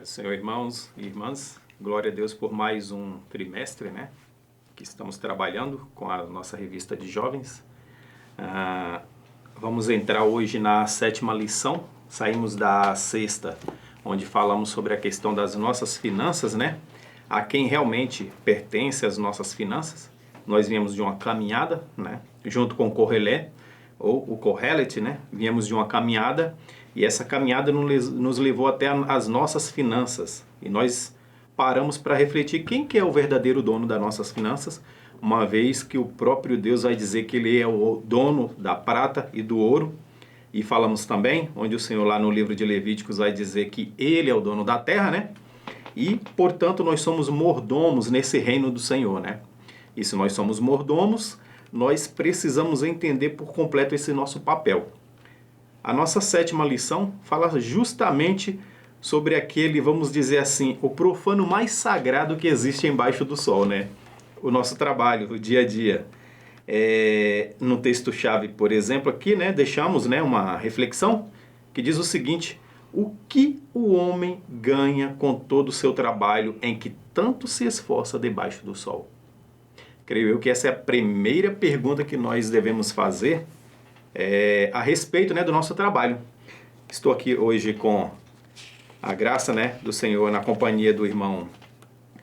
Paz do Senhor, irmãos e irmãs. Glória a Deus por mais um trimestre, né? Que estamos trabalhando com a nossa revista de jovens. Vamos entrar hoje na 7ª lição. Saímos da 6ª, onde falamos sobre a questão das nossas finanças, né? A quem realmente pertence as nossas finanças. Nós viemos de uma caminhada, né? Junto com o Correlé, ou o Correlet, né? Viemos de uma caminhada e essa caminhada nos levou até as nossas finanças. E nós paramos para refletir quem que é o verdadeiro dono das nossas finanças, uma vez que o próprio Deus vai dizer que Ele é o dono da prata e do ouro. E falamos também, onde o Senhor lá no livro de Levíticos vai dizer que Ele é o dono da terra, né? E, portanto, nós somos mordomos nesse reino do Senhor, né? E se nós somos mordomos, nós precisamos entender por completo esse nosso papel. A nossa 7ª lição fala justamente sobre aquele, vamos dizer assim, o profano mais sagrado que existe embaixo do sol, né? O nosso trabalho, o dia a dia. No texto-chave, por exemplo, aqui, né, deixamos, né, uma reflexão que diz o seguinte: o que o homem ganha com todo o seu trabalho em que tanto se esforça debaixo do sol? Creio eu que essa é a primeira pergunta que nós devemos fazer a respeito, né, do nosso trabalho. Estou aqui hoje com a graça, né, do Senhor na companhia do irmão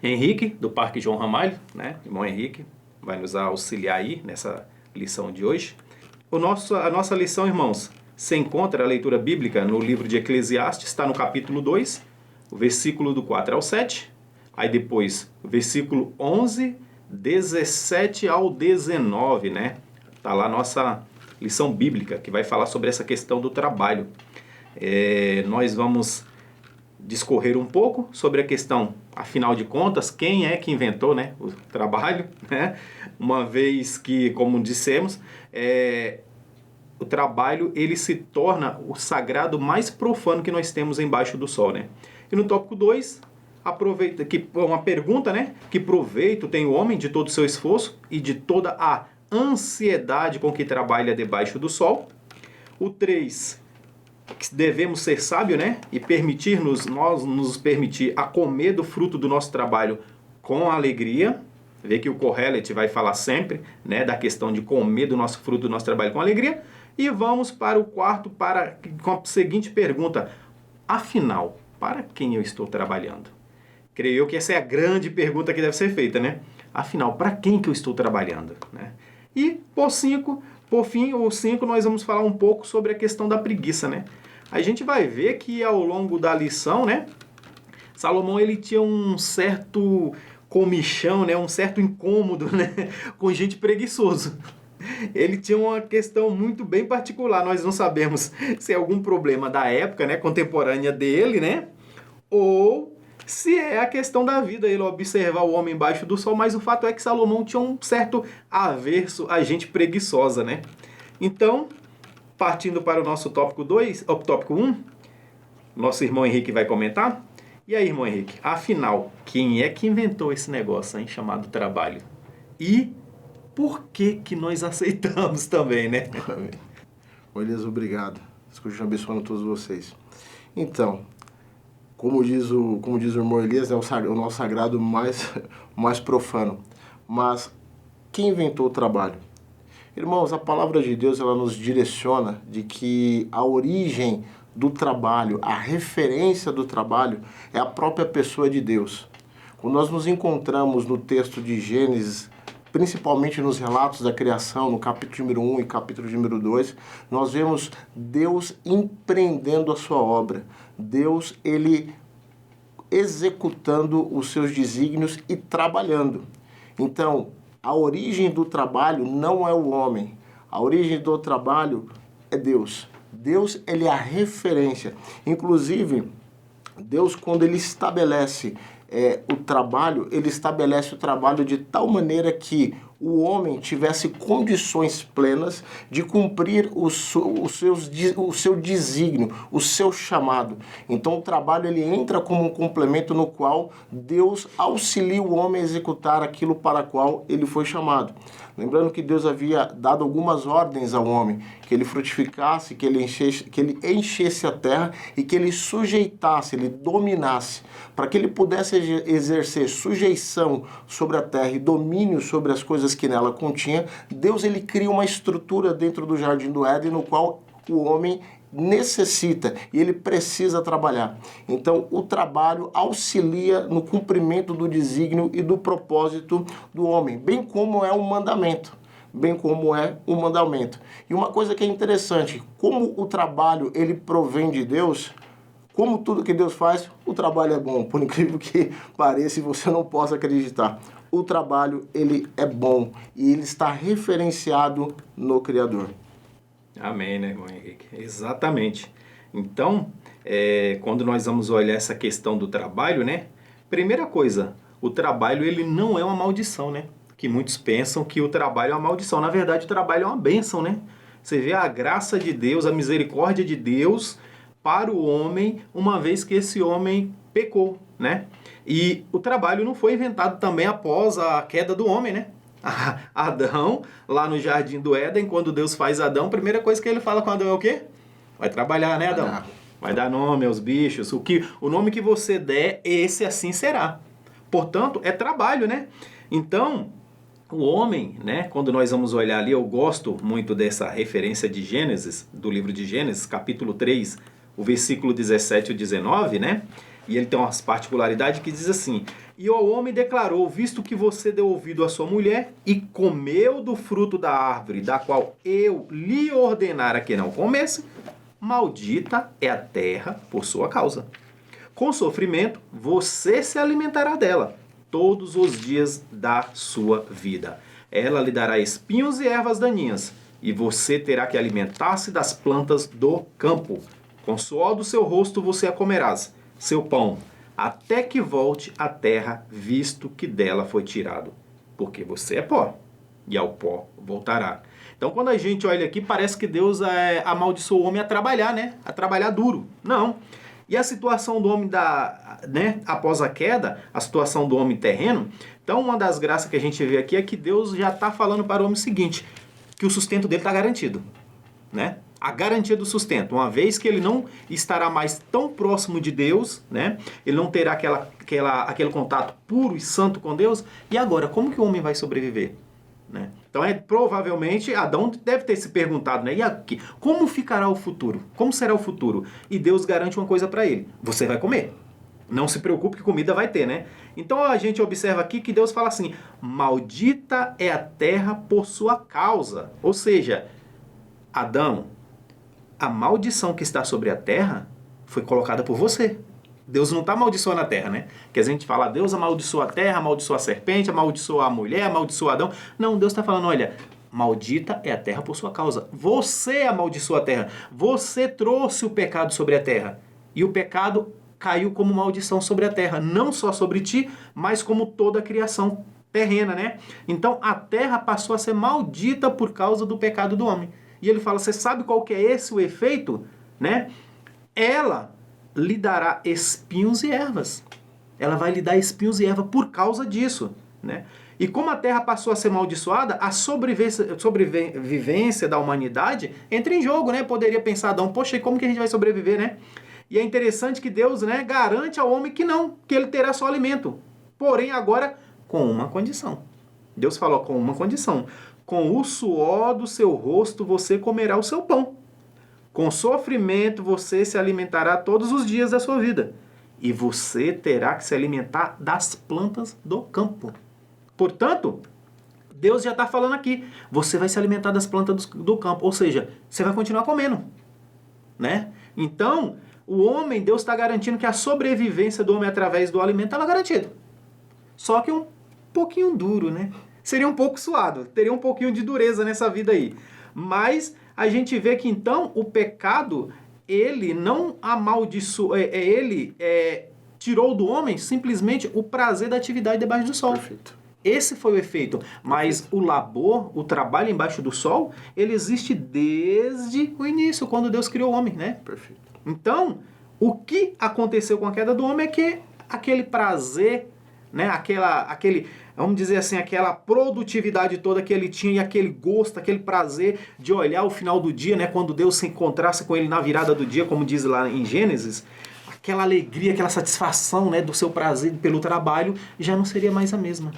Henrique, do Parque João Ramalho, né? Irmão Henrique vai nos auxiliar aí nessa lição de hoje. A nossa lição, irmãos, se encontra a leitura bíblica no livro de Eclesiastes, está no capítulo 2, o versículo do 4 ao 7, aí depois o versículo 11, 17 ao 19, né? Está lá a nossa lição bíblica, que vai falar sobre essa questão do trabalho. Nós vamos discorrer um pouco sobre a questão, afinal de contas, quem é que inventou, né, o trabalho, né? Uma vez que, como dissemos, o trabalho ele se torna o sagrado mais profano que nós temos embaixo do sol, né? E no tópico 2, uma pergunta, né? Que proveito tem o homem de todo o seu esforço e de toda a ansiedade com que trabalha debaixo do sol. O 3, devemos ser sábios, né? E nós nos permitir a comer do fruto do nosso trabalho com alegria. Vê que o Correlet vai falar sempre, né, da questão de comer do nosso fruto do nosso trabalho com alegria. E vamos para o 4, com a seguinte pergunta: afinal, para quem eu estou trabalhando? Creio eu que essa é a grande pergunta que deve ser feita, né? Afinal, para quem que eu estou trabalhando, né? E por fim, o 5, nós vamos falar um pouco sobre a questão da preguiça, né? A gente vai ver que ao longo da lição, né, Salomão ele tinha um certo comichão, né, um certo incômodo, né, com gente preguiçoso. Ele tinha uma questão muito bem particular. Nós não sabemos se é algum problema da época, né, contemporânea dele, né, ou se é a questão da vida, ele observar o homem embaixo do sol, mas o fato é que Salomão tinha um certo averso a gente preguiçosa, né? Então, partindo para o nosso tópico 1, nosso irmão Henrique vai comentar. E aí, irmão Henrique, afinal, quem é que inventou esse negócio, hein, chamado trabalho? E por que que nós aceitamos também, né? Ô Elias, obrigado. Deus abençoando todos vocês. Então, como diz o irmão Elias, é o nosso sagrado mais profano. Mas quem inventou o trabalho? Irmãos, a palavra de Deus ela nos direciona de que a origem do trabalho, a referência do trabalho é a própria pessoa de Deus. Quando nós nos encontramos no texto de Gênesis, principalmente nos relatos da criação, no capítulo número 1 e capítulo número 2, nós vemos Deus empreendendo a sua obra. Deus, ele executando os seus desígnios e trabalhando. Então, a origem do trabalho não é o homem. A origem do trabalho é Deus. Deus, ele é a referência. Inclusive, Deus, quando ele estabelece o trabalho, ele estabelece o trabalho de tal maneira que o homem tivesse condições plenas de cumprir o seu desígnio, o seu chamado. Então o trabalho ele entra como um complemento no qual Deus auxilia o homem a executar aquilo para qual ele foi chamado. Lembrando que Deus havia dado algumas ordens ao homem, que ele frutificasse, que ele enchesse a terra e que ele sujeitasse, ele dominasse, para que ele pudesse exercer sujeição sobre a terra e domínio sobre as coisas que nela continha. Deus ele cria uma estrutura dentro do Jardim do Éden no qual o homem necessita e ele precisa trabalhar. Então, o trabalho auxilia no cumprimento do desígnio e do propósito do homem, bem como é um mandamento. E uma coisa que é interessante, como o trabalho ele provém de Deus, como tudo que Deus faz, o trabalho é bom, por incrível que pareça e você não possa acreditar. O trabalho ele é bom e ele está referenciado no Criador. Amém, né, irmão Henrique? Exatamente. Então, quando nós vamos olhar essa questão do trabalho, né? Primeira coisa, o trabalho ele não é uma maldição, né? Que muitos pensam que o trabalho é uma maldição. Na verdade, o trabalho é uma bênção, né? Você vê a graça de Deus, a misericórdia de Deus para o homem, uma vez que esse homem pecou, né? E o trabalho não foi inventado também após a queda do homem, né? Adão, lá no Jardim do Éden, quando Deus faz Adão, a primeira coisa que ele fala com Adão é o quê? Vai trabalhar, né, Adão? Vai dar nome aos bichos. O nome que você der, esse assim será. Portanto, é trabalho, né? Então, o homem, né, quando nós vamos olhar ali, eu gosto muito dessa referência de Gênesis, do livro de Gênesis, capítulo 3, o versículo 17 e 19, né? E ele tem umas particularidades que diz assim: e o homem declarou, visto que você deu ouvido à sua mulher e comeu do fruto da árvore, da qual eu lhe ordenara que não comesse, maldita é a terra por sua causa. Com sofrimento você se alimentará dela todos os dias da sua vida. Ela lhe dará espinhos e ervas daninhas, e você terá que alimentar-se das plantas do campo. Com suor do seu rosto você a comerás, seu pão, até que volte à terra, visto que dela foi tirado. Porque você é pó, e ao pó voltará. Então, quando a gente olha aqui, parece que Deus amaldiçoou o homem a trabalhar, né? A trabalhar duro. Não. E a situação do homem após a queda, a situação do homem terreno. Então, uma das graças que a gente vê aqui é que Deus já está falando para o homem o seguinte, que o sustento dele está garantido, né? A garantia do sustento, uma vez que ele não estará mais tão próximo de Deus, né? Ele não terá aquele contato puro e santo com Deus. E agora, como que o homem vai sobreviver? Né? Então, provavelmente, Adão deve ter se perguntado, né? E aqui, como ficará o futuro? Como será o futuro? E Deus garante uma coisa para ele: você vai comer. Não se preocupe que comida vai ter, né? Então, a gente observa aqui que Deus fala assim: maldita é a terra por sua causa. Ou seja, Adão, a maldição que está sobre a terra foi colocada por você. Deus não está amaldiçoando a terra, né? Que a gente fala, Deus amaldiçoa a terra, amaldiçoa a serpente, amaldiçoa a mulher, amaldiçoa Adão. Não, Deus está falando, olha, maldita é a terra por sua causa. Você amaldiçoou a terra. Você trouxe o pecado sobre a terra. E o pecado caiu como maldição sobre a terra. Não só sobre ti, mas como toda a criação terrena, né? Então, a terra passou a ser maldita por causa do pecado do homem. E ele fala, você sabe qual que é esse o efeito? Né? Ela lhe dará espinhos e ervas. Ela vai lhe dar espinhos e ervas por causa disso. Né? E como a terra passou a ser amaldiçoada, a sobrevivência da humanidade entra em jogo. Né? Poderia pensar, Adão, poxa, e como que a gente vai sobreviver? Né? E é interessante que Deus, né, garante ao homem que não, que ele terá só alimento. Porém, agora, com uma condição. Deus falou com uma condição. Com o suor do seu rosto você comerá o seu pão. Com sofrimento você se alimentará todos os dias da sua vida. E você terá que se alimentar das plantas do campo. Portanto, Deus já está falando aqui. Você vai se alimentar das plantas do campo. Ou seja, você vai continuar comendo. Né? Então, o homem, Deus está garantindo que a sobrevivência do homem através do alimento estava garantida. Só que um pouquinho duro, né? Seria um pouco suado, teria um pouquinho de dureza nessa vida aí. Mas a gente vê que então o pecado, ele não amaldiçoou, tirou do homem simplesmente o prazer da atividade debaixo do sol. Perfeito. esse foi o efeito. Mas o labor, o trabalho embaixo do sol, ele existe desde o início, quando Deus criou o homem, né? Perfeito. Então, o que aconteceu com a queda do homem é que aquele prazer, né? Vamos dizer assim, aquela produtividade toda que ele tinha e aquele gosto, aquele prazer de olhar o final do dia, né? Quando Deus se encontrasse com ele na virada do dia, como diz lá em Gênesis, aquela alegria, aquela satisfação, né, do seu prazer pelo trabalho já não seria mais a mesma.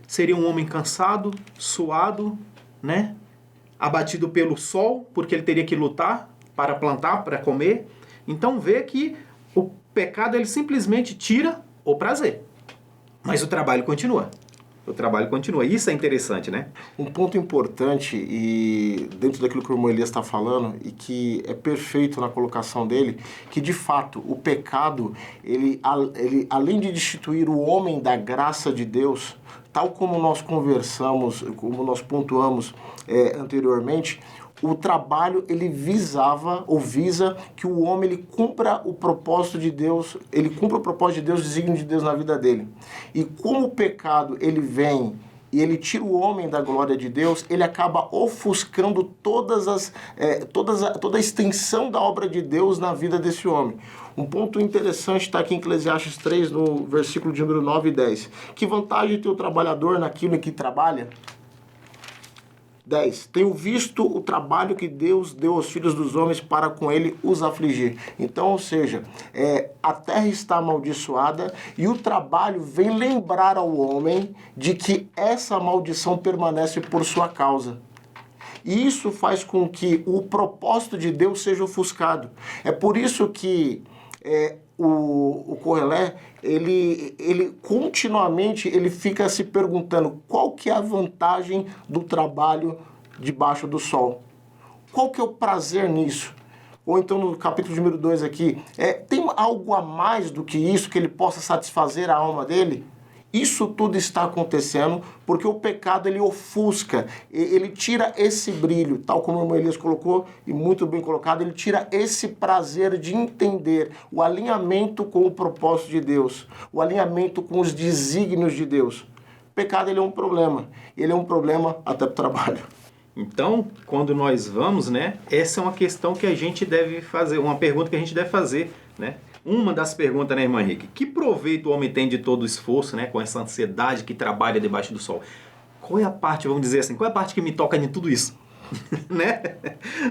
Seria um homem cansado, suado, né, abatido pelo sol, porque ele teria que lutar para plantar, para comer. Então vê que o pecado ele simplesmente tira o prazer, mas o trabalho continua. O trabalho continua. Isso é interessante, né? Um ponto importante, e dentro daquilo que o irmão Elias está falando, e que é perfeito na colocação dele, que de fato o pecado, ele além de destituir o homem da graça de Deus, tal como nós conversamos, como nós pontuamos anteriormente, o trabalho ele visava ou visa que o homem ele cumpra o propósito de Deus, ele cumpra o propósito de Deus, o desígnio de Deus na vida dele. E como o pecado ele vem e ele tira o homem da glória de Deus, ele acaba ofuscando toda a extensão da obra de Deus na vida desse homem. Um ponto interessante está aqui em Eclesiastes 3, no versículo de número 9 e 10. Que vantagem tem o trabalhador naquilo em que trabalha? 10. Tenho visto o trabalho que Deus deu aos filhos dos homens para com ele os afligir. Então, ou seja, a terra está amaldiçoada e o trabalho vem lembrar ao homem de que essa maldição permanece por sua causa. E isso faz com que o propósito de Deus seja ofuscado. É por isso que o Koheleth, ele continuamente ele fica se perguntando qual que é a vantagem do trabalho debaixo do sol. Qual que é o prazer nisso? Ou então no capítulo número 2 aqui, tem algo a mais do que isso que ele possa satisfazer a alma dele? Isso tudo está acontecendo porque o pecado ele ofusca, ele tira esse brilho, tal como o irmão Elias colocou, e muito bem colocado, ele tira esse prazer de entender o alinhamento com o propósito de Deus, o alinhamento com os desígnios de Deus. O pecado ele é um problema até para o trabalho. Então, quando nós vamos, né, essa é uma questão que a gente deve fazer, uma pergunta que a gente deve fazer, né? Uma das perguntas, né, irmã Henrique? Que proveito o homem tem de todo o esforço, né, com essa ansiedade que trabalha debaixo do sol? Qual é a parte, vamos dizer assim, qual é a parte que me toca de tudo isso? Né?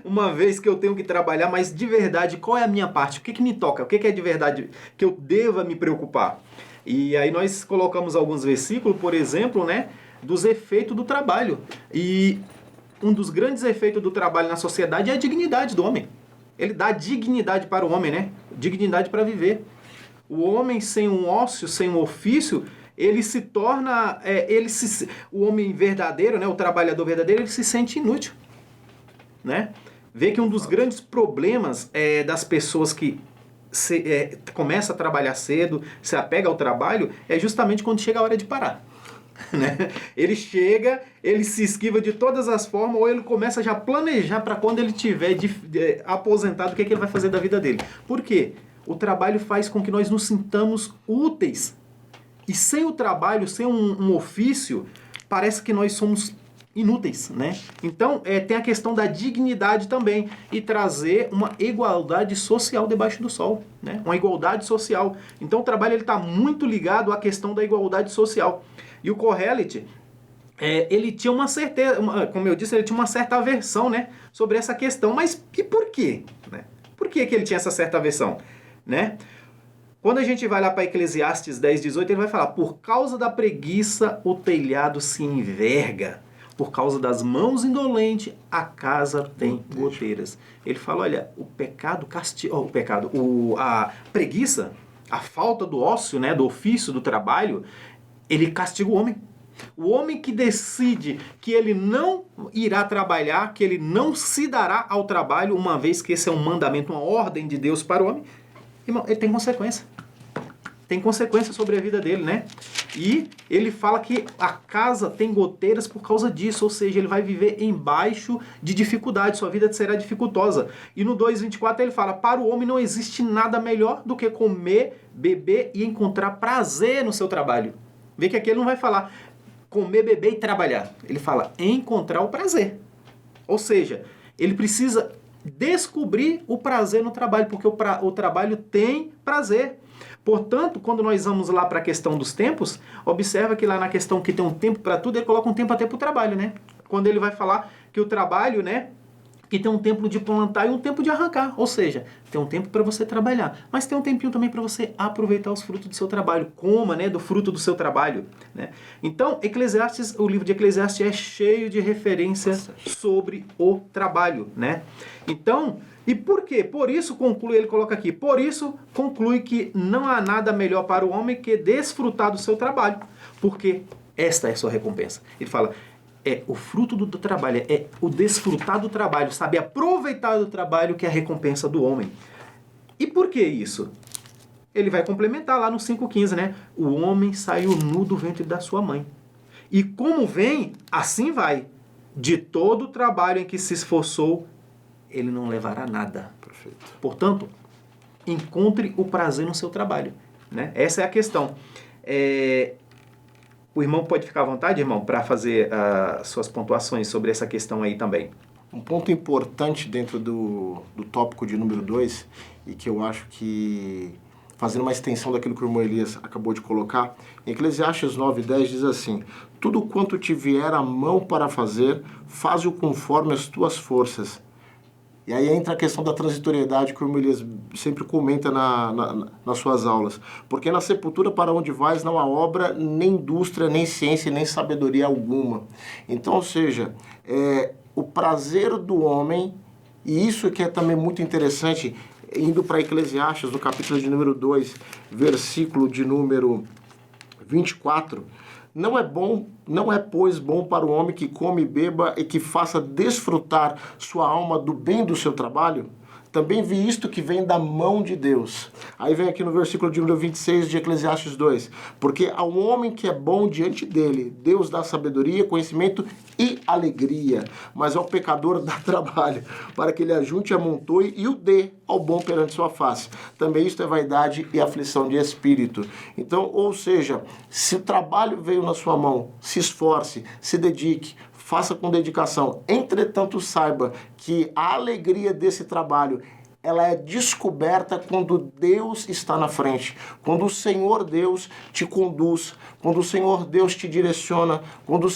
Uma vez que eu tenho que trabalhar, mas de verdade, qual é a minha parte? O que me toca? O que é de verdade que eu deva me preocupar? E aí nós colocamos alguns versículos, por exemplo, né, dos efeitos do trabalho. E um dos grandes efeitos do trabalho na sociedade é a dignidade do homem. Ele dá dignidade para o homem, né? Dignidade para viver. O homem sem um ócio, sem um ofício, ele se torna... o homem verdadeiro, né? O trabalhador verdadeiro, ele se sente inútil, né? Vê que um dos grandes problemas das pessoas que começam a trabalhar cedo, se apega ao trabalho, é justamente quando chega a hora de parar. Né? Ele chega, ele se esquiva de todas as formas, ou ele começa já a planejar para quando ele tiver aposentado, o que ele vai fazer da vida dele. Por quê? O trabalho faz com que nós nos sintamos úteis. E sem o trabalho, sem um ofício, parece que nós somos inúteis, né? Então, tem a questão da dignidade também e trazer uma igualdade social debaixo do sol, né? Uma igualdade social. Então, o trabalho está muito ligado à questão da igualdade social. E o Koheleth, ele tinha uma certeza, como eu disse, ele tinha uma certa aversão, né, sobre essa questão. Mas e por quê? Né? Por que ele tinha essa certa aversão? Né? Quando a gente vai lá para Eclesiastes 10:18, ele vai falar: por causa da preguiça o telhado se enverga, por causa das mãos indolentes a casa tem goteiras. Ele fala, olha, a preguiça, a falta do ócio, né, do ofício, do trabalho, ele castiga o homem. O homem que decide que ele não irá trabalhar, que ele não se dará ao trabalho, uma vez que esse é um mandamento, uma ordem de Deus para o homem, irmão, ele tem consequência. Tem consequência sobre a vida dele, né? E ele fala que a casa tem goteiras por causa disso, ou seja, ele vai viver embaixo de dificuldade, sua vida será dificultosa. E no 2:24 ele fala, para o homem não existe nada melhor do que comer, beber e encontrar prazer no seu trabalho. Vê que aqui ele não vai falar comer, beber e trabalhar. Ele fala encontrar o prazer. Ou seja, ele precisa descobrir o prazer no trabalho, porque o trabalho tem prazer. Portanto, quando nós vamos lá para a questão dos tempos, observa que lá na questão que tem um tempo para tudo, ele coloca um tempo até para o trabalho, né? Quando ele vai falar que o trabalho, né, que tem um tempo de plantar e um tempo de arrancar. Ou seja, tem um tempo para você trabalhar, mas tem um tempinho também para você aproveitar os frutos do seu trabalho. Coma, né, do fruto do seu trabalho, né? Então, Eclesiastes, o livro de Eclesiastes é cheio de referências sobre o trabalho, né? Então, e por quê? Por isso conclui, ele coloca aqui, por isso conclui que não há nada melhor para o homem que desfrutar do seu trabalho, porque esta é a sua recompensa. Ele fala, o fruto do trabalho, é o desfrutar do trabalho, saber aproveitar do trabalho que é a recompensa do homem. E por que isso? Ele vai complementar lá no 5,15, né? O homem saiu nu do ventre da sua mãe. E como vem, assim vai. De todo o trabalho em que se esforçou, ele não levará nada. Perfeito. Portanto, encontre o prazer no seu trabalho, né? Essa é a questão. O irmão pode ficar à vontade, irmão, para fazer suas pontuações sobre essa questão aí também. Um ponto importante dentro do tópico de número 2, e que eu acho que, fazendo uma extensão daquilo que o irmão Elias acabou de colocar, em Eclesiastes 9:10 diz assim, tudo quanto te vier a mão para fazer, faze-o conforme as tuas forças. E aí entra a questão da transitoriedade que o irmão Elias sempre comenta nas suas aulas. Porque na sepultura para onde vais não há obra, nem indústria, nem ciência, nem sabedoria alguma. Então, ou seja, o prazer do homem, e isso que é também muito interessante, indo para Eclesiastes, no capítulo de número 2, versículo de número 24, não é, pois, bom para o homem que come e beba e que faça desfrutar sua alma do bem do seu trabalho? Também vi isto que vem da mão de Deus. Aí vem aqui no versículo de número 26 de Eclesiastes 2. Porque ao homem que é bom diante dele, Deus dá sabedoria, conhecimento e alegria. Mas ao pecador dá trabalho, para que ele ajunte, amontoe e o dê ao bom perante sua face. Também isto é vaidade e aflição de espírito. Então, ou seja, se o trabalho veio na sua mão, se esforce, se dedique, faça com dedicação. Entretanto, saiba que a alegria desse trabalho, ela é descoberta quando Deus está na frente, quando o Senhor Deus te conduz, quando o Senhor Deus te direciona, quando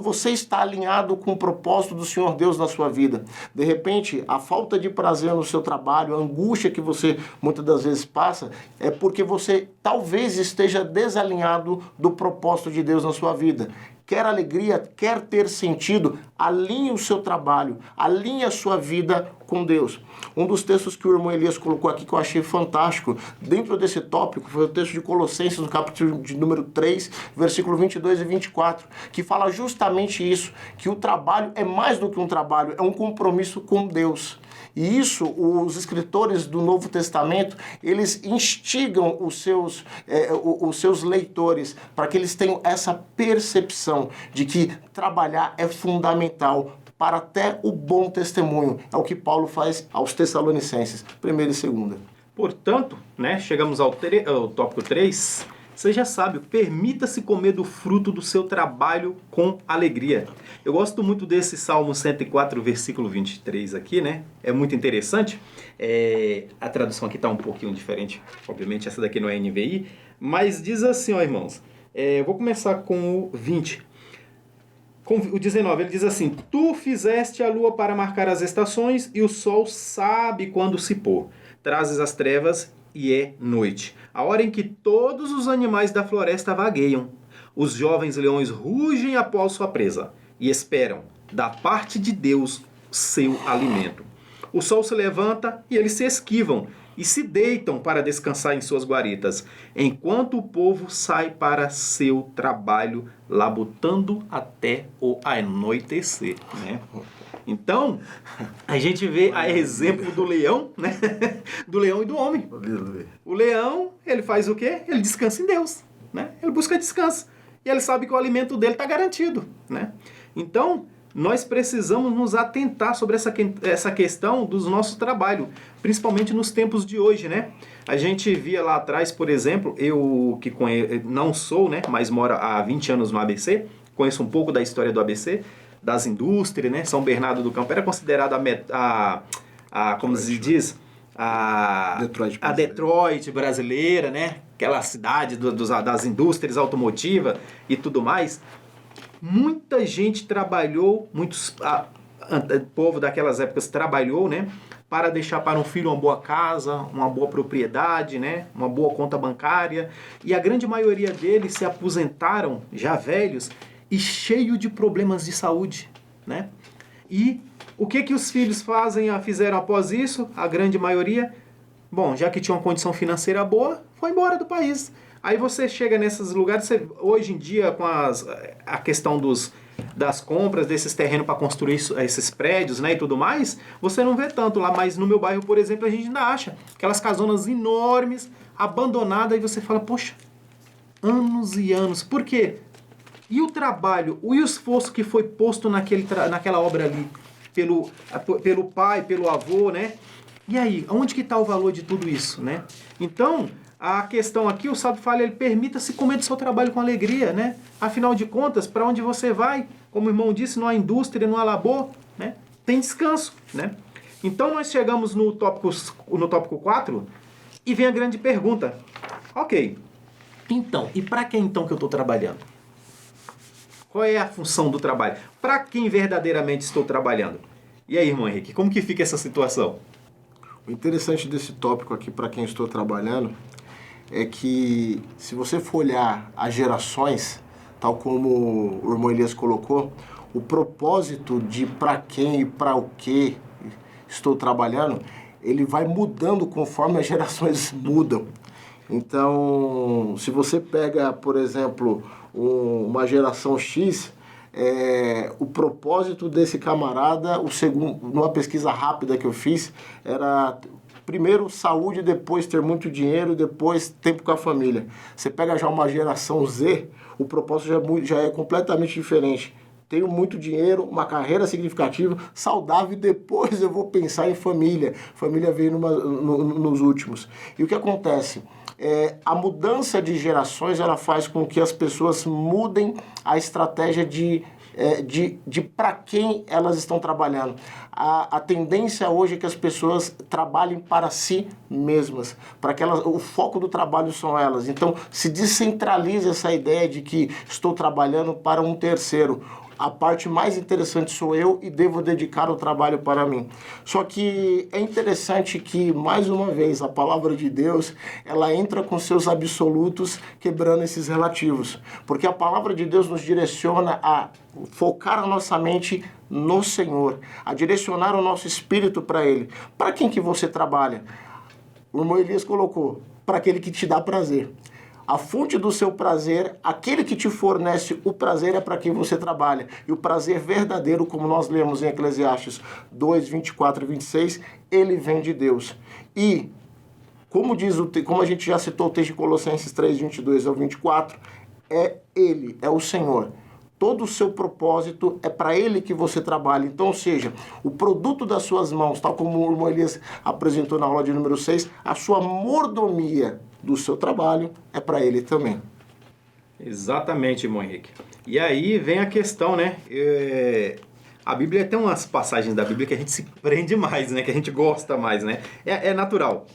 você está alinhado com o propósito do Senhor Deus na sua vida. De repente, a falta de prazer no seu trabalho, a angústia que você muitas das vezes passa, é porque você talvez esteja desalinhado do propósito de Deus na sua vida. Quer alegria, quer ter sentido, alinhe o seu trabalho, alinhe a sua vida com Deus. Um dos textos que o irmão Elias colocou aqui que eu achei fantástico, dentro desse tópico, foi o texto de Colossenses, no capítulo de número 3, versículo 22 e 24, que fala justamente isso, que o trabalho é mais do que um trabalho, é um compromisso com Deus. E isso, os escritores do Novo Testamento, eles instigam os seus leitores para que eles tenham essa percepção de que trabalhar é fundamental para até o bom testemunho. É o que Paulo faz aos Tessalonicenses, 1ª e 2ª. Portanto, né, chegamos ao tópico 3. Você já sabe, permita-se comer do fruto do seu trabalho com alegria. Eu gosto muito desse Salmo 104, versículo 23 aqui, né? É muito interessante. A tradução aqui está um pouquinho diferente. Obviamente, essa daqui não é NVI. Mas diz assim, ó, irmãos. Eu vou começar com o 20. Com o 19, ele diz assim: Tu fizeste a lua para marcar as estações e o sol sabe quando se pôr. Trazes as trevas e é noite, a hora em que todos os animais da floresta vagueiam. Os jovens leões rugem após sua presa e esperam, da parte de Deus, seu alimento. O sol se levanta e eles se esquivam e se deitam para descansar em suas guaritas, enquanto o povo sai para seu trabalho, labutando até o anoitecer, né? Então, a gente vê a exemplo do leão, né? Do leão e do homem. Aleluia. O leão, ele faz o quê? Ele descansa em Deus, né? Ele busca descanso. E ele sabe que o alimento dele está garantido, né? Então, nós precisamos nos atentar sobre essa questão dos nossos trabalhos, principalmente nos tempos de hoje, né? A gente via lá atrás, por exemplo, eu que não sou, né, mas moro há 20 anos no ABC, conheço um pouco da história do ABC, das indústrias, né? São Bernardo do Campo era considerado como se diz, a Detroit brasileira, né? Aquela cidade das indústrias automotivas e tudo mais. Muita gente trabalhou, o povo daquelas épocas trabalhou, né? Para deixar para um filho uma boa casa, uma boa propriedade, né? Uma boa conta bancária. E a grande maioria deles se aposentaram, já velhos, e cheio de problemas de saúde, né? E o que os filhos fizeram após isso? A grande maioria, bom, já que tinha uma condição financeira boa, foi embora do país. Aí você chega nesses lugares, hoje em dia, com a questão das compras desses terrenos para construir esses prédios, né, e tudo mais, você não vê tanto lá, mas no meu bairro, por exemplo, a gente ainda acha aquelas casonas enormes, abandonadas, e você fala, poxa, anos e anos, por quê? E o trabalho, e o esforço que foi posto naquela obra ali, pelo pai, pelo avô, né? E aí, onde que está o valor de tudo isso, né? Então, a questão aqui, o sábio fala, ele permita-se comer do seu trabalho com alegria, né? Afinal de contas, para onde você vai, como o irmão disse, não há indústria, não há labor, né? Tem descanso, né? Então, nós chegamos no tópico 4 e vem a grande pergunta. Ok, então, e para quem então que eu estou trabalhando? Qual é a função do trabalho? Para quem verdadeiramente estou trabalhando? E aí, irmão Henrique, como que fica essa situação? O interessante desse tópico aqui, para quem estou trabalhando, é que se você for olhar as gerações, tal como o irmão Elias colocou, o propósito de para quem e para o que estou trabalhando, ele vai mudando conforme as gerações mudam. Então, se você pega, por exemplo, uma geração X, o propósito desse camarada, numa pesquisa rápida que eu fiz, era primeiro saúde, depois ter muito dinheiro, depois tempo com a família. Você pega já uma geração Z, o propósito já é completamente diferente. Tenho muito dinheiro, uma carreira significativa, saudável, e depois eu vou pensar em família. Família veio nos últimos. E o que acontece? A mudança de gerações, ela faz com que as pessoas mudem a estratégia de para quem elas estão trabalhando. A tendência hoje é que as pessoas trabalhem para si mesmas, para que o foco do trabalho são elas. Então, se descentraliza essa ideia de que estou trabalhando para um terceiro. A parte mais interessante sou eu e devo dedicar o trabalho para mim. Só que é interessante que, mais uma vez, a palavra de Deus, ela entra com seus absolutos, quebrando esses relativos. Porque a palavra de Deus nos direciona a focar a nossa mente no Senhor, a direcionar o nosso espírito para Ele. Para quem que você trabalha? O irmão Elias colocou, para aquele que te dá prazer. A fonte do seu prazer, aquele que te fornece o prazer é para quem você trabalha. E o prazer verdadeiro, como nós lemos em Eclesiastes 2, 24 e 26, ele vem de Deus. E, como a gente já citou o texto de Colossenses 3, 22 ao 24, é Ele, é o Senhor. Todo o seu propósito é para Ele que você trabalha. Então, ou seja, o produto das suas mãos, tal como o irmão Elias apresentou na aula de número 6, a sua mordomia do seu trabalho é para Ele também. Exatamente, irmão Henrique. E aí vem a questão, né? A Bíblia tem umas passagens da Bíblia que a gente se prende mais, né? Que a gente gosta mais, né? É natural.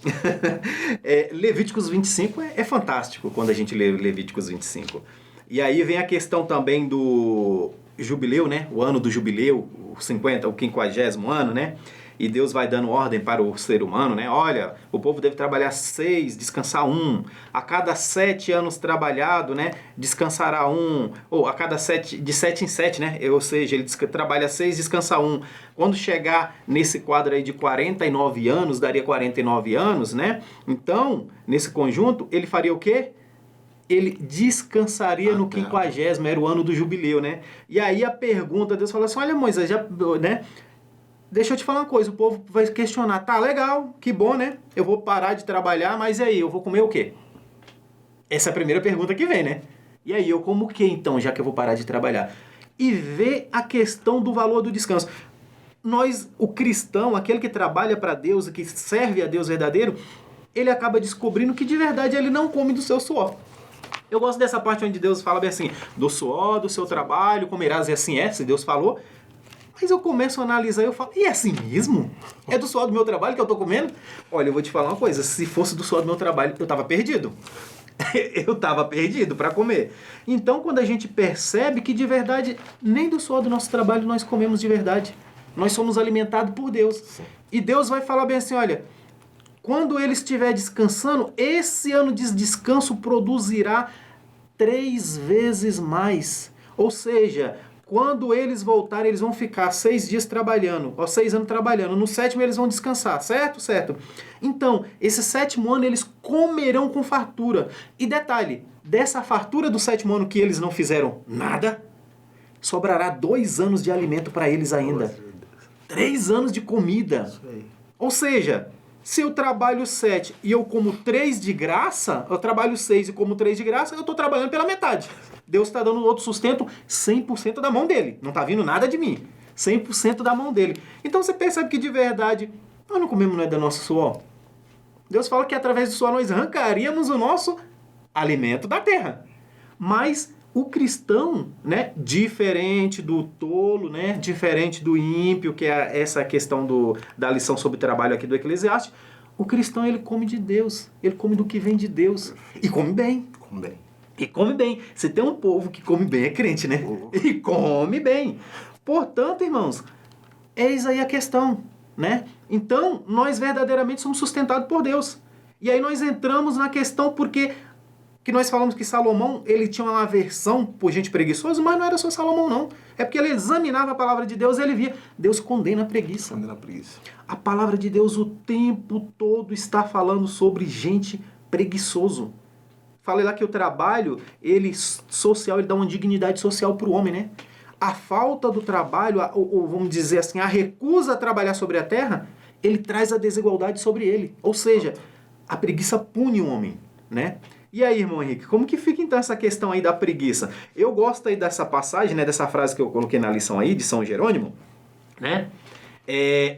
Levíticos 25 é fantástico quando a gente lê Levíticos 25. E aí vem a questão também do jubileu, né? O ano do jubileu, o 50º ano, né? E Deus vai dando ordem para o ser humano, né? Olha, o povo deve trabalhar 6, descansar 1. A cada 7 anos trabalhado, né? Descansará 1. Ou a cada 7, de 7 em 7, né? Ou seja, ele trabalha 6, descansa 1. Quando chegar nesse quadro aí de 49 anos, daria 49 anos, né? Então, nesse conjunto, ele faria o quê? Ele descansaria no 50º, era o ano do jubileu, né? E aí a pergunta, Deus falou assim, olha Moisés, né? Deixa eu te falar uma coisa, o povo vai questionar, tá legal, que bom, né? Eu vou parar de trabalhar, mas e aí, eu vou comer o quê? Essa é a primeira pergunta que vem, né? E aí, eu como o quê então, já que eu vou parar de trabalhar? e vê a questão do valor do descanso. Nós, o cristão, aquele que trabalha para Deus, que serve a Deus verdadeiro, ele acaba descobrindo que de verdade ele não come do seu suor. Eu gosto dessa parte onde Deus fala bem assim, do suor, do seu trabalho, comerás, e assim é, se Deus falou. Mas eu começo a analisar e eu falo, e é assim mesmo? É do suor do meu trabalho que eu tô comendo? Olha, eu vou te falar uma coisa, se fosse do suor do meu trabalho, eu tava perdido. Eu tava perdido para comer. Então, quando a gente percebe que de verdade, nem do suor do nosso trabalho nós comemos de verdade. Nós somos alimentados por Deus. Sim. E Deus vai falar bem assim, olha, quando ele estiver descansando, esse ano de descanso produzirá 3 vezes mais. Ou seja, quando eles voltarem, eles vão ficar 6 dias trabalhando, ou 6 anos trabalhando. No 7º eles vão descansar, certo? Certo. Então, esse 7º ano eles comerão com fartura. E detalhe, dessa fartura do 7º ano que eles não fizeram nada, sobrará 2 anos de alimento para eles ainda. 3 anos de comida. Ou seja, se eu trabalho 7 e eu como 3 de graça, eu trabalho 6 e como 3 de graça, eu estou trabalhando pela metade. Deus está dando outro sustento 100% da mão dele. Não está vindo nada de mim. 100% da mão dele. Então você percebe que de verdade, nós não comemos nada do nosso suor. Deus fala que através do suor nós arrancaríamos o nosso alimento da terra. Mas o cristão, né, diferente do tolo, né, diferente do ímpio, que é essa questão da lição sobre trabalho aqui do Eclesiastes, o cristão ele come de Deus, ele come do que vem de Deus. E come bem. Come bem. E come bem. Você tem um povo que come bem, é crente, né? E come bem. Portanto, irmãos, eis aí a questão, né? Então, nós verdadeiramente somos sustentados por Deus. E aí nós entramos na questão porque que nós falamos que Salomão, ele tinha uma aversão por gente preguiçosa, mas não era só Salomão, não. É porque ele examinava a palavra de Deus e ele via, Deus condena a preguiça. Condena a preguiça. A palavra de Deus o tempo todo está falando sobre gente preguiçoso. Falei lá que o trabalho, ele social, ele dá uma dignidade social para o homem, né? A falta do trabalho, ou vamos dizer assim, a recusa a trabalhar sobre a terra, ele traz a desigualdade sobre ele. Ou seja, a preguiça pune o homem, né? E aí, irmão Henrique, como que fica então essa questão aí da preguiça? Eu gosto aí dessa passagem, né, dessa frase que eu coloquei na lição aí, de São Jerônimo, né?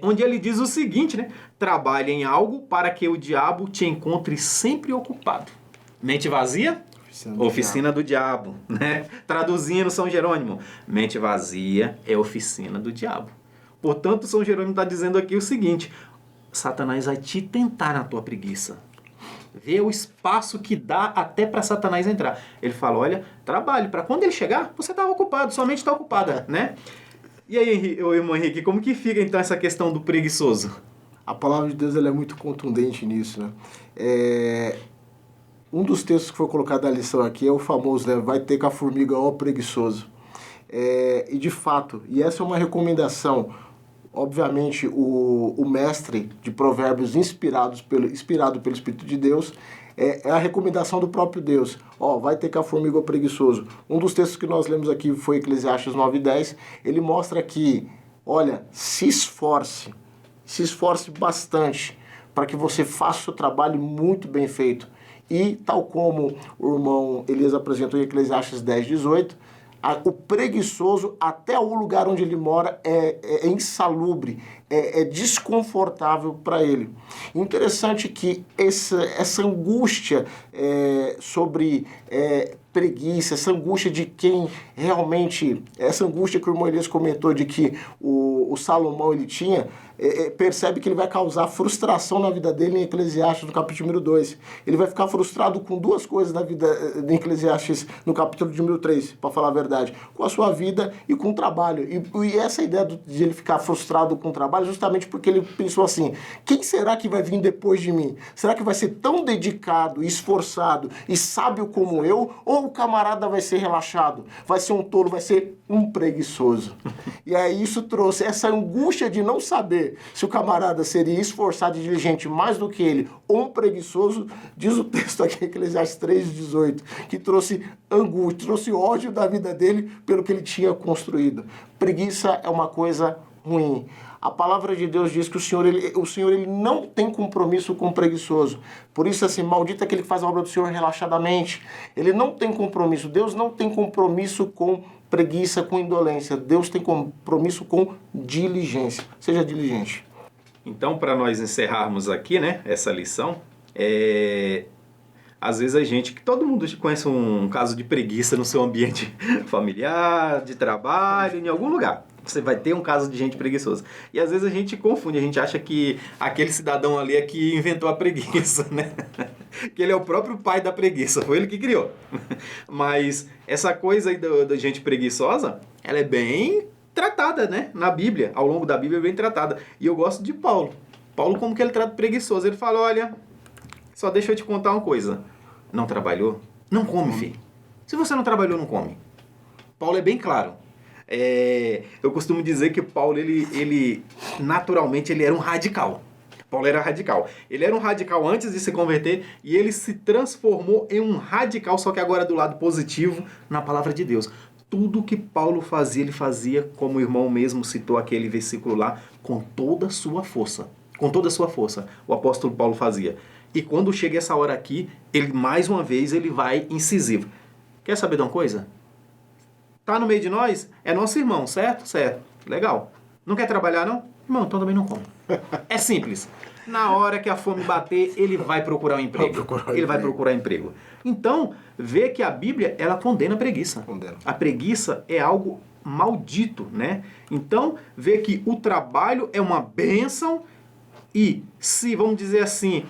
Onde ele diz o seguinte, né? Trabalhe em algo para que o diabo te encontre sempre ocupado. Mente vazia? Oficina do diabo, né? Traduzindo São Jerônimo, mente vazia é oficina do diabo. Portanto, São Jerônimo está dizendo aqui o seguinte, Satanás vai te tentar na tua preguiça. Vê o espaço que dá até para Satanás entrar. Ele fala, olha, trabalhe, para quando ele chegar, você estava ocupado, sua mente está ocupada, né? E aí, irmão Henrique, como que fica então essa questão do preguiçoso? A palavra de Deus ela é muito contundente nisso, né? Um dos textos que foi colocado na lição aqui é o famoso, né? Vai ter com a formiga, ó preguiçoso. E de fato, e essa é uma recomendação, obviamente o mestre de provérbios inspirado pelo Espírito de Deus, é a recomendação do próprio Deus. Vai ter com a formiga, ó preguiçoso. Um dos textos que nós lemos aqui foi Eclesiastes 9:10. Ele mostra que, olha, se esforce bastante para que você faça o seu trabalho muito bem feito. E, tal como o irmão Elias apresentou em Eclesiastes 10:18, o preguiçoso, até o lugar onde ele mora, é insalubre, é desconfortável para ele. Interessante que essa angústia sobre preguiça, essa angústia de quem realmente, essa angústia que o irmão Elias comentou de que o Salomão ele tinha, percebe que ele vai causar frustração na vida dele em Eclesiastes no capítulo número 2. Ele vai ficar frustrado com 2 coisas na vida de Eclesiastes no capítulo número 3, para falar a verdade, com a sua vida e com o trabalho. E essa ideia de ele ficar frustrado com o trabalho justamente porque ele pensou assim, quem será que vai vir depois de mim? Será que vai ser tão dedicado, esforçado e sábio como eu? Ou o camarada vai ser relaxado? Vai ser um tolo, vai ser um preguiçoso? E aí isso trouxe essa angústia de não saber se o camarada seria esforçado e diligente mais do que ele, ou um preguiçoso, diz o texto aqui, Eclesiastes 3:18, que trouxe angústia, trouxe ódio da vida dele pelo que ele tinha construído. Preguiça é uma coisa ruim. A palavra de Deus diz que o Senhor ele não tem compromisso com o preguiçoso. Por isso, assim, maldito é aquele que faz a obra do Senhor relaxadamente. Ele não tem compromisso. Deus não tem compromisso com preguiça com indolência. Deus tem compromisso com diligência. Seja diligente. Então, para nós encerrarmos aqui, né, essa lição, às vezes que todo mundo conhece um caso de preguiça no seu ambiente familiar, de trabalho, em algum lugar. Você vai ter um caso de gente preguiçosa. E às vezes a gente confunde, a gente acha que aquele cidadão ali é que inventou a preguiça, né? Que ele é o próprio pai da preguiça, foi ele que criou. Mas essa coisa aí da gente preguiçosa, ela é bem tratada, né? Na Bíblia, ao longo da Bíblia é bem tratada. E eu gosto de Paulo. Paulo, como que ele trata preguiçoso? Ele fala, olha, só deixa eu te contar uma coisa. Não trabalhou? Não come, filho. Se você não trabalhou, não come. Paulo é bem claro. Eu costumo dizer que Paulo, ele naturalmente, ele era um radical. Paulo era radical. Ele era um radical antes de se converter e ele se transformou em um radical, só que agora do lado positivo, na palavra de Deus. Tudo que Paulo fazia, ele fazia, como o irmão mesmo citou aquele versículo lá, com toda a sua força. Com toda a sua força, o apóstolo Paulo fazia. E quando chega essa hora aqui, ele mais uma vez ele vai incisivo. Quer saber de uma coisa? Tá no meio de nós? É nosso irmão, certo? Certo. Legal. Não quer trabalhar, não? Irmão, então também não come. É simples. Na hora que a fome bater, ele vai procurar um emprego. Ele vai procurar emprego. Então, vê que a Bíblia, ela condena a preguiça. A preguiça é algo maldito, né? Então, vê que o trabalho é uma bênção e se, vamos dizer assim,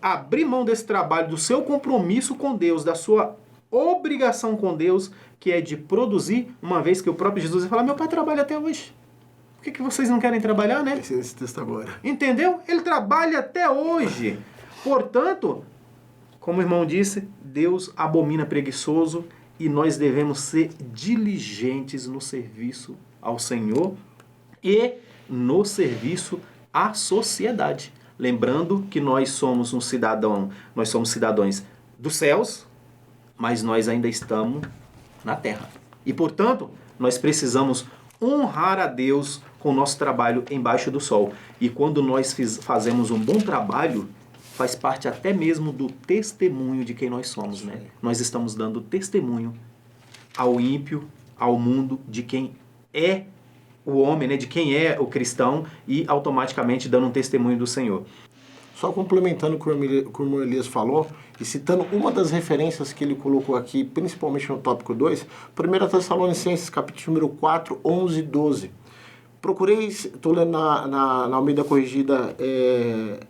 abrir mão desse trabalho, do seu compromisso com Deus, da sua obrigação com Deus, que é de produzir, uma vez que o próprio Jesus vai falar, meu pai trabalha até hoje. Por que vocês não querem trabalhar, né? Esse texto agora. Entendeu? Ele trabalha até hoje. Portanto, como o irmão disse, Deus abomina preguiçoso e nós devemos ser diligentes no serviço ao Senhor e no serviço à sociedade. Lembrando que nós somos cidadãos dos céus, mas nós ainda estamos na terra. E, portanto, nós precisamos honrar a Deus com o nosso trabalho embaixo do sol. E quando nós fazemos um bom trabalho, faz parte até mesmo do testemunho de quem nós somos, né? Nós estamos dando testemunho ao ímpio, ao mundo, de quem é o homem, né? De quem é o cristão e automaticamente dando um testemunho do Senhor. Só complementando o que o irmão Elias falou e citando uma das referências que ele colocou aqui, principalmente no tópico 2, 1 Tessalonicenses, capítulo número 4, 11 e 12. Procureis, estou lendo na Almeida Corrigida,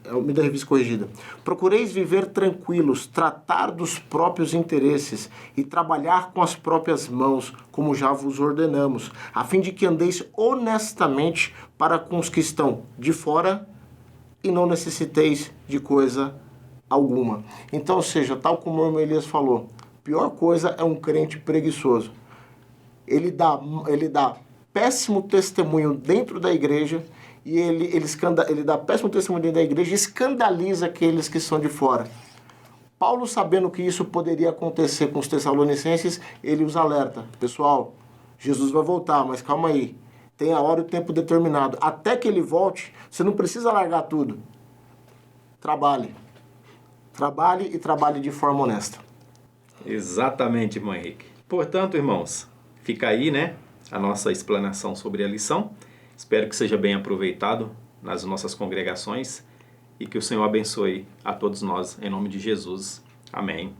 Almeida Revista Corrigida. Procureis viver tranquilos, tratar dos próprios interesses e trabalhar com as próprias mãos, como já vos ordenamos, a fim de que andeis honestamente para com os que estão de fora e não necessiteis de coisa alguma. Então, ou seja, tal como o irmão Elias falou, pior coisa é um crente preguiçoso. Ele dá péssimo testemunho dentro da igreja e ele dá péssimo testemunho dentro da igreja e escandaliza aqueles que são de fora. Paulo, sabendo que isso poderia acontecer com os tessalonicenses, ele os alerta. Pessoal, Jesus vai voltar, mas calma aí. Tem a hora e o tempo determinado. Até que ele volte, você não precisa largar tudo. Trabalhe. Trabalhe e trabalhe de forma honesta. Exatamente, irmão Henrique. Portanto, irmãos, fica aí, né, a nossa explanação sobre a lição. Espero que seja bem aproveitado nas nossas congregações e que o Senhor abençoe a todos nós, em nome de Jesus. Amém.